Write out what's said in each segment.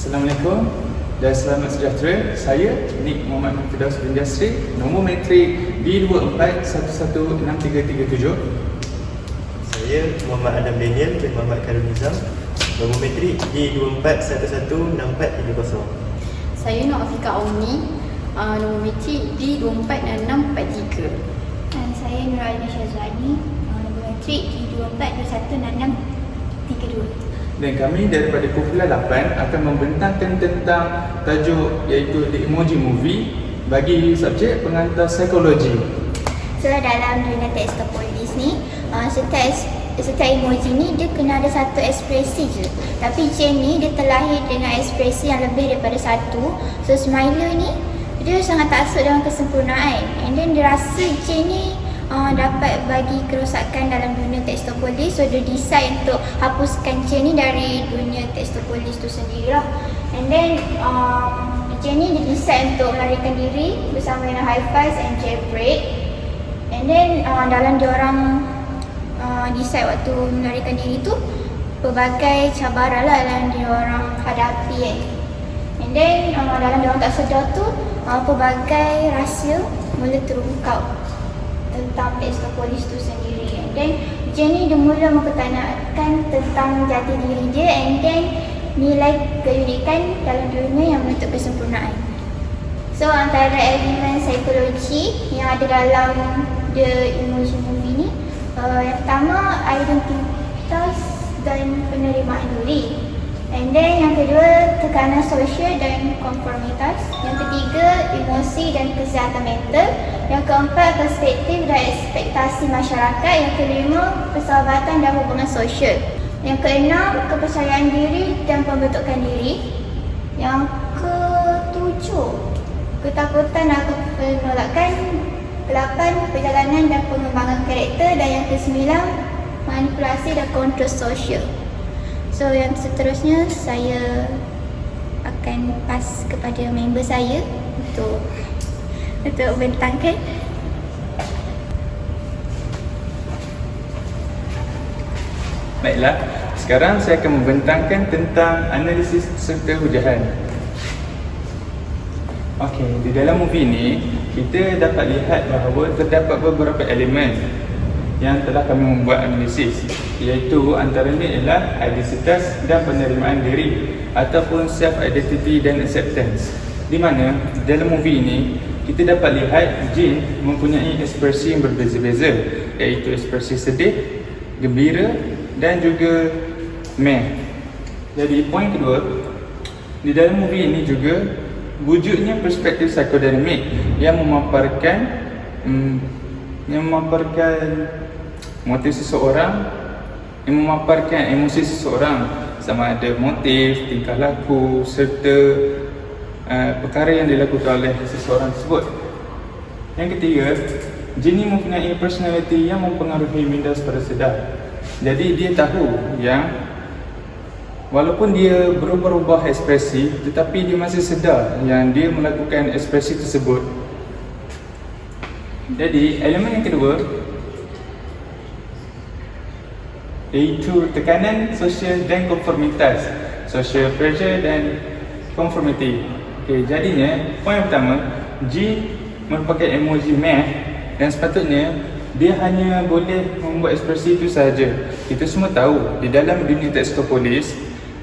Assalamualaikum dan selamat sejahtera. Saya Nik Muhammad Firdaus bin Jasri, nombor matrik D24116337. Saya Muhammad Adam Daniel bin Muhammad Karul Nizam, nombor matrik D24116430. Saya Nur Afika Omni, nombor matrik D246643. Dan saya Nur Alina Syazwani, nombor matrik D24216632. Dan kami daripada kumpulan 8 akan membentangkan tentang tajuk iaitu The Emoji Movie bagi subjek pengantar psikologi. So dalam dunia tekstopolis ni, setiap emoji ni dia kena ada satu ekspresi je. Tapi Jane ni dia terlahir dengan ekspresi yang lebih daripada satu. So Smiler ni dia sangat taksub dengan kesempurnaan. And then dia rasa Jane ni dapat bagi kerosakan dalam dunia tekstopolis. So dia decide untuk hapuskan Jane ni dari dunia tekstopolis tu sendirilah. And then Jane ni dia decide untuk melarikan diri bersama dengan Hi-Five and Jailbreak. And then dalam diorang decide waktu melarikan diri tu, pelbagai cabaran lah yang diorang hadapi kan. And then dalam diorang tak sedar tu, pelbagai rahsia mula terungkap tentang tekstopolis tu sendiri. And then Jane ni dia mula mempertanyakan tentang jati diri dia and then nilai keunikan dalam dunia yang menuntut kesempurnaan. So antara elemen psikologi yang ada dalam The Emoji Movie ni, yang pertama identitas dan penerimaan diri. And then yang kedua tekanan sosial dan konformitas. Yang ketiga emosi dan kesihatan mental. Yang keempat perspektif dan ekspektasi masyarakat. Yang kelima persahabatan dan hubungan sosial. Yang keenam kepercayaan diri dan pembentukan diri. Yang ketujuh ketakutan atau penolakan. 8 perjalanan dan pengembangan karakter. Dan yang kesembilan manipulasi dan kontrol sosial. So yang seterusnya saya akan pass kepada member saya untuk bentangkan. Baiklah, sekarang saya akan membentangkan tentang analisis serta hujahan. Okey, di dalam movie ni kita dapat lihat bahawa terdapat beberapa elemen yang telah kami membuat analisis, iaitu antaranya ialah identitas dan penerimaan diri ataupun self identity dan acceptance. Di mana dalam movie ini kita dapat lihat Jin mempunyai ekspresi yang berbeza-beza, iaitu ekspresi sedih, gembira dan juga meh. Jadi poin kedua, di dalam movie ini juga wujudnya perspektif psikodinamik yang memaparkan motif seseorang, yang memaparkan emosi seseorang, sama ada motif, tingkah laku serta perkara yang dilakukan oleh seseorang tersebut. Yang ketiga, Jin mempunyai personality yang mempengaruhi minda secara sedar. Jadi dia tahu yang walaupun dia berubah-ubah ekspresi, tetapi dia masih sedar yang dia melakukan ekspresi tersebut. Jadi elemen yang kedua iaitu tekanan sosial dan konformitas, social pressure dan conformity. Okey, jadinya poin yang pertama, G merupakan emoji meh dan sepatutnya dia hanya boleh membuat ekspresi itu sahaja. Kita semua tahu di dalam dunia tekstopolis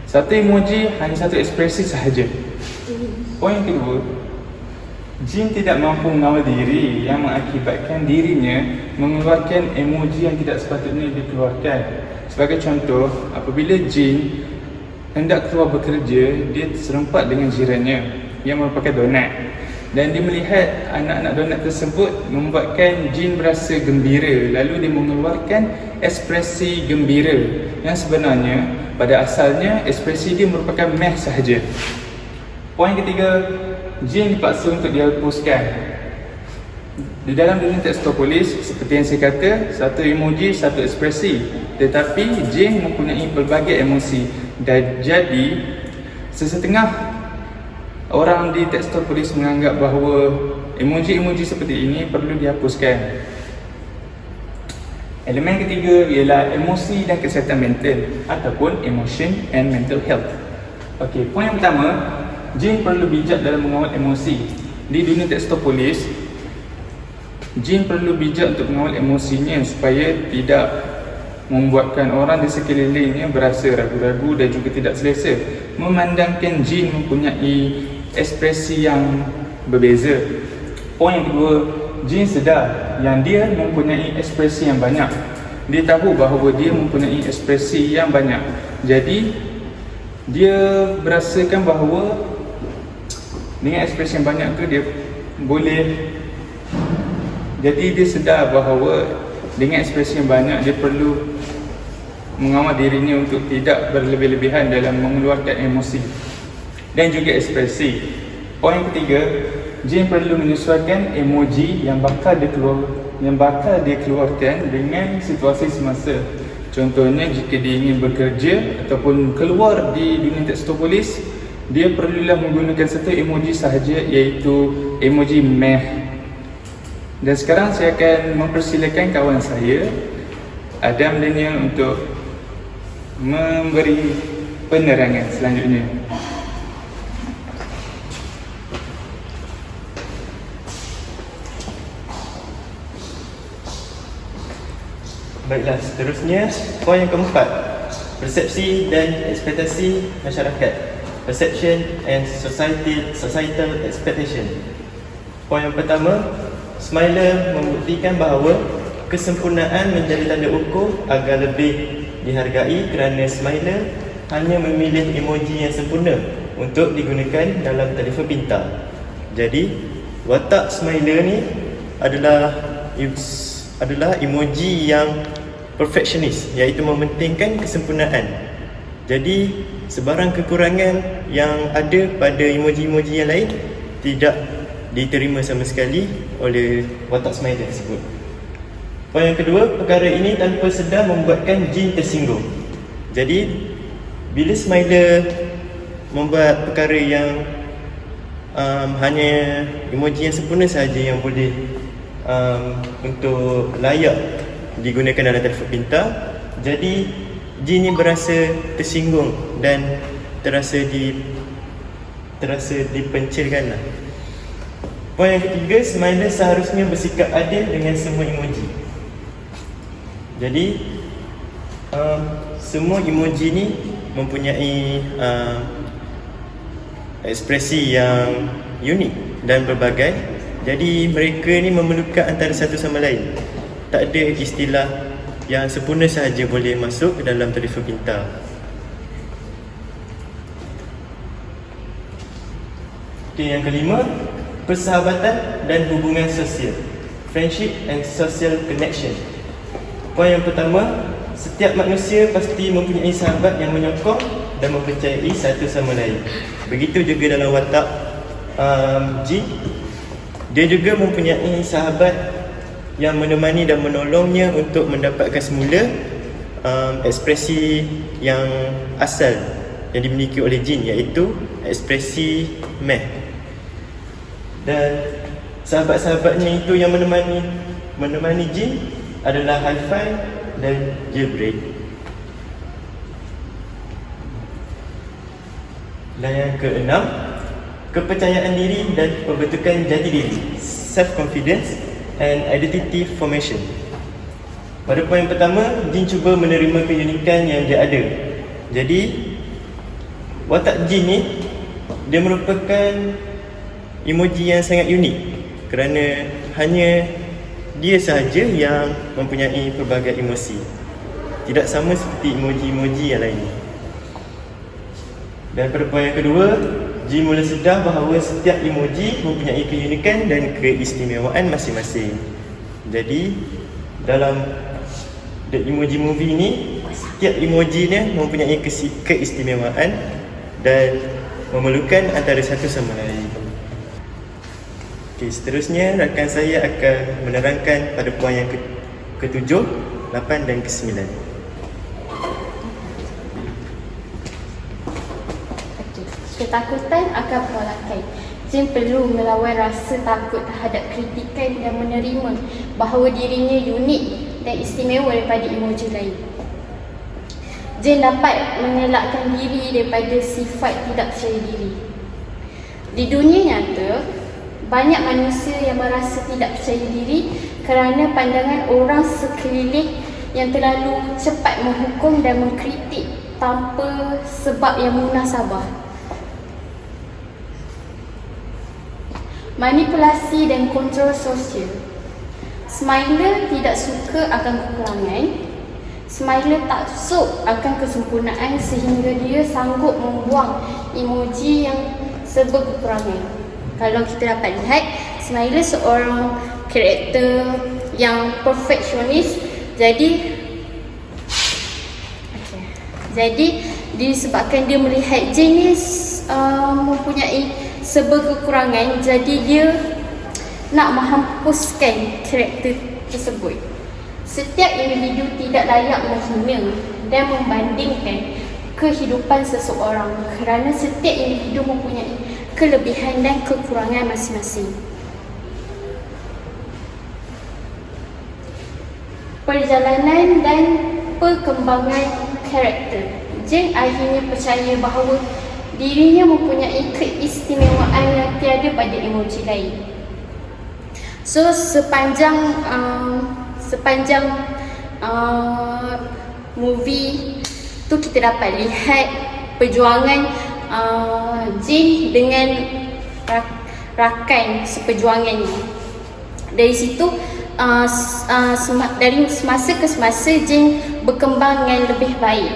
satu emoji hanya satu ekspresi sahaja. Poin yang kedua, Jin tidak mampu mengawal diri yang mengakibatkan dirinya mengeluarkan emoji yang tidak sepatutnya dikeluarkan. Sebagai contoh, apabila Jin hendak keluar bekerja, dia serempak dengan jirannya yang merupakan donat. Dan dia melihat anak-anak donat tersebut membuatkan Jin berasa gembira. Lalu dia mengeluarkan ekspresi gembira yang sebenarnya pada asalnya ekspresi dia merupakan meh sahaja. Poin ketiga, Jin dipaksa untuk dihapuskan. Di dalam dunia tekstopolis, seperti yang saya kata, satu emoji, satu ekspresi. Tetapi Jin mempunyai pelbagai emosi. Dan jadi sesetengah orang di tekstopolis menganggap bahawa emoji-emoji seperti ini perlu dihapuskan. Elemen ketiga ialah emosi dan kesihatan mental ataupun emotion and mental health. Okey, poin yang pertama, jin perlu bijak dalam mengawal emosi. Di dunia tekstopolis, jin perlu bijak untuk mengawal emosinya supaya tidak membuatkan orang di sekelilingnya berasa ragu-ragu dan juga tidak selesa. Memandangkan jin mempunyai ekspresi yang berbeza. Poin yang kedua, jin sedar yang dia mempunyai ekspresi yang banyak. Dia tahu bahawa dia mempunyai ekspresi yang banyak. Jadi dia berasakan bahawa dengan ekspresi yang banyak tu dia boleh, jadi dia sedar bahawa dengan ekspresi yang banyak dia perlu mengawal dirinya untuk tidak berlebih-lebihan dalam mengeluarkan emosi dan juga ekspresi. Poin ketiga, jin perlu menyesuaikan emoji yang bakal dia keluarkan dengan situasi semasa. Contohnya, jika dia ingin bekerja ataupun keluar di dunia tekstopolis, dia perlulah menggunakan satu emoji sahaja, iaitu emoji meh. Dan sekarang saya akan mempersilakan kawan saya, Adam Daniel, untuk memberi penerangan selanjutnya. Baiklah, seterusnya poin yang keempat, persepsi dan ekspektasi masyarakat. Perception and societal expectation. Poin yang pertama, Smiler membuktikan bahawa kesempurnaan menjadi tanda ukur agar lebih dihargai kerana Smiler hanya memilih emoji yang sempurna untuk digunakan dalam telefon pintar. Jadi, watak Smiler ni adalah emoji yang perfectionist, iaitu mementingkan kesempurnaan. Jadi, sebarang kekurangan yang ada pada emoji-emoji yang lain tidak diterima sama sekali oleh watak Smiler tersebut. Poin yang kedua, perkara ini tanpa sedar membuatkan jin tersinggung. Jadi, bila Smiler membuat perkara yang hanya emoji yang sempurna sahaja yang boleh untuk layak digunakan dalam telefon pintar, jadi jin ni berasa tersinggung dan terasa dipencilkan lah. Poin yang ketiga, Smiler seharusnya bersikap adil dengan semua emoji. Jadi semua emoji ni mempunyai ekspresi yang unik dan berbagai. Jadi mereka ni memerlukan antara satu sama lain. Tak ada istilah yang sempurna sahaja boleh masuk ke dalam telefon pintar. Okey, yang kelima, persahabatan dan hubungan sosial. Friendship and social connection. Poin yang pertama, setiap manusia pasti mempunyai sahabat yang menyokong dan mempercayai satu sama lain. Begitu juga dalam watak jin. Dia juga mempunyai sahabat yang menemani dan menolongnya untuk mendapatkan semula ekspresi yang asal yang dimiliki oleh jin, iaitu ekspresi meh. Dan sahabat-sahabatnya itu yang menemani jin adalah Hi-Fi dan Jailbreak. Dan yang keenam, kepercayaan diri dan pembentukan jati diri, self-confidence and identity formation. Pada poin pertama, jin cuba menerima keunikan yang dia ada. Jadi, watak jin ni, dia merupakan emoji yang sangat unik kerana hanya dia sahaja yang mempunyai pelbagai emosi. Tidak sama seperti emoji-emoji yang lain. Dan pada poin yang kedua, jin mula sedar bahawa setiap emoji mempunyai keunikan dan keistimewaan masing-masing. Jadi, dalam The Emoji Movie ni, setiap emoji ni mempunyai keistimewaan dan memerlukan antara satu sama lain. Okey, seterusnya rakan saya akan menerangkan pada poin yang ke-7, 8 dan ke-9. Ketakutan akan penolakan. Jin perlu melawan rasa takut terhadap kritikan dan menerima bahawa dirinya unik dan istimewa daripada emoji lain. Jin dapat mengelakkan diri daripada sifat tidak percaya diri. Di dunia nyata, banyak manusia yang merasa tidak percaya diri kerana pandangan orang sekeliling yang terlalu cepat menghukum dan mengkritik tanpa sebab yang munasabah. Manipulasi dan kontrol sosial. Smiler tidak suka akan kekurangan. Smiler taksub akan kesempurnaan sehingga dia sanggup membuang emoji yang serba kekurangan. Kalau kita dapat lihat, Smiler seorang karakter yang perfectionist. Jadi disebabkan dia melihat Jane ni mempunyai serba kekurangan, jadi dia nak menghapuskan karakter tersebut. Setiap individu tidak layak menghina dan membandingkan kehidupan seseorang kerana setiap individu mempunyai kelebihan dan kekurangan masing-masing. Perjalanan dan perkembangan karakter. Jane akhirnya percaya bahawa dirinya mempunyai keistimewaan yang tiada pada emoji lain. So sepanjang movie tu kita dapat lihat perjuangan Jane dengan rakan seperjuangannya. Dari situ dari semasa ke semasa Jane berkembang dengan lebih baik.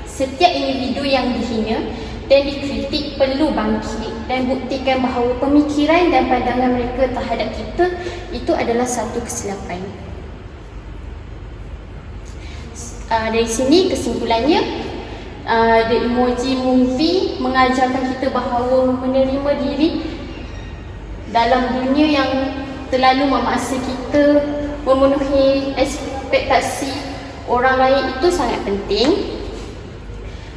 Setiap individu yang dihina dan dikritik perlu bangkit dan buktikan bahawa pemikiran dan pandangan mereka terhadap kita itu adalah satu kesilapan. Dari sini kesimpulannya, The Emoji Movie mengajarkan kita bahawa menerima diri dalam dunia yang terlalu memaksa kita memenuhi ekspektasi orang lain itu sangat penting.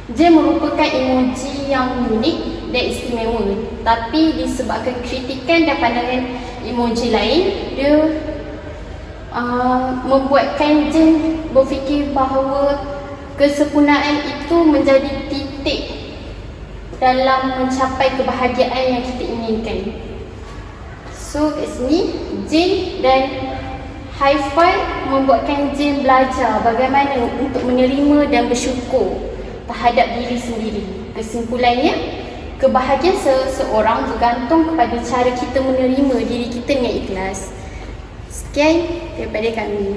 Dia merupakan emoji yang unik dan istimewa, tapi disebabkan kritikan dan pandangan emoji lain, dia membuatkan Jane berfikir bahawa kesempurnaan itu menjadi titik dalam mencapai kebahagiaan yang kita inginkan. So kat sini Jane dan Hi-Fi membuatkan Jane belajar bagaimana untuk menerima dan bersyukur terhadap diri sendiri. Kesimpulannya, kebahagiaan seseorang bergantung kepada cara kita menerima diri kita dengan ikhlas. Sekian daripada kami.